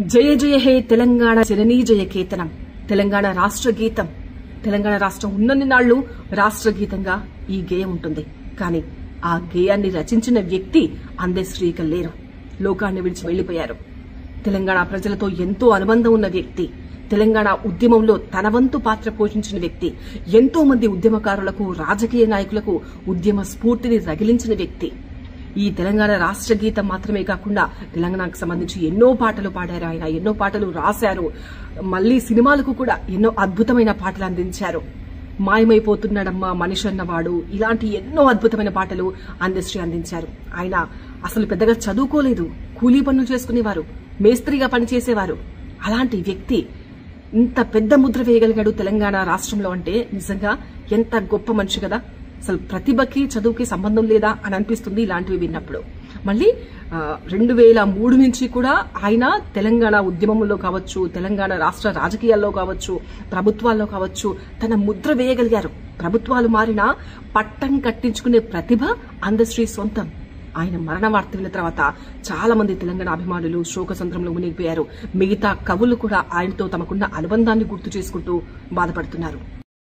జయ జయ హే తెలంగాణ జననీ జయ కేతనం, తెలంగాణ రాష్ట్ర గీతం. తెలంగాణ రాష్ట్రం ఉన్నన్ని నాళ్లు రాష్ట్ర గీతంగా ఈ గేయం ఉంటుంది. కానీ ఆ గేయాన్ని రచించిన వ్యక్తి అందశ్రీక లేరు, లోకాన్ని విడిచి వెళ్లిపోయారు. తెలంగాణ ప్రజలతో ఎంతో అనుబంధం ఉన్న వ్యక్తి, తెలంగాణ ఉద్యమంలో తన వంతు పాత్ర పోషించిన వ్యక్తి, ఎంతో మంది ఉద్యమకారులకు, రాజకీయ నాయకులకు ఉద్యమ స్ఫూర్తిని రగిలించిన వ్యక్తి. ఈ తెలంగాణ రాష్ట్ర గీతం మాత్రమే కాకుండా తెలంగాణకు సంబంధించి ఎన్నో పాటలు పాడారు ఆయన, ఎన్నో పాటలు రాశారు. మళ్లీ సినిమాలకు కూడా ఎన్నో అద్భుతమైన పాటలు అందించారు. మాయమైపోతున్నాడమ్మా మనిషి అన్నవాడు, ఇలాంటి ఎన్నో అద్భుతమైన పాటలు అందశ్రీ అందించారు. ఆయన అసలు పెద్దగా చదువుకోలేదు, కూలీ పనులు చేసుకునేవారు, మేస్త్రిగా పనిచేసేవారు. అలాంటి వ్యక్తి ఇంత పెద్ద ముద్ర వేయగలిగాడు తెలంగాణ రాష్ట్రంలో అంటే నిజంగా ఎంత గొప్ప మనిషి కదా. అసలు ప్రతిభకి చదువుకి సంబంధం లేదా అని అనిపిస్తుంది ఇలాంటివి విన్నప్పుడు. మళ్ళీ 2003 నుంచి కూడా ఆయన తెలంగాణ ఉద్యమంలో కావచ్చు, తెలంగాణ రాష్ట్ర రాజకీయాల్లో కావచ్చు, ప్రభుత్వాల్లో కావచ్చు తన ముద్ర వేయగలిగారు. ప్రభుత్వాలు మారినా పట్టం కట్టించుకునే ప్రతిభ అందశ్రీ సొంతం. ఆయన మరణ వార్త విన్న తర్వాత చాలా మంది తెలంగాణ అభిమానులు శోకసంద్రంలో మునిగిపోయారు. మిగతా కవులు కూడా ఆయనతో తమకున్న అనుబంధాన్ని గుర్తు చేసుకుంటూ బాధపడుతున్నారు.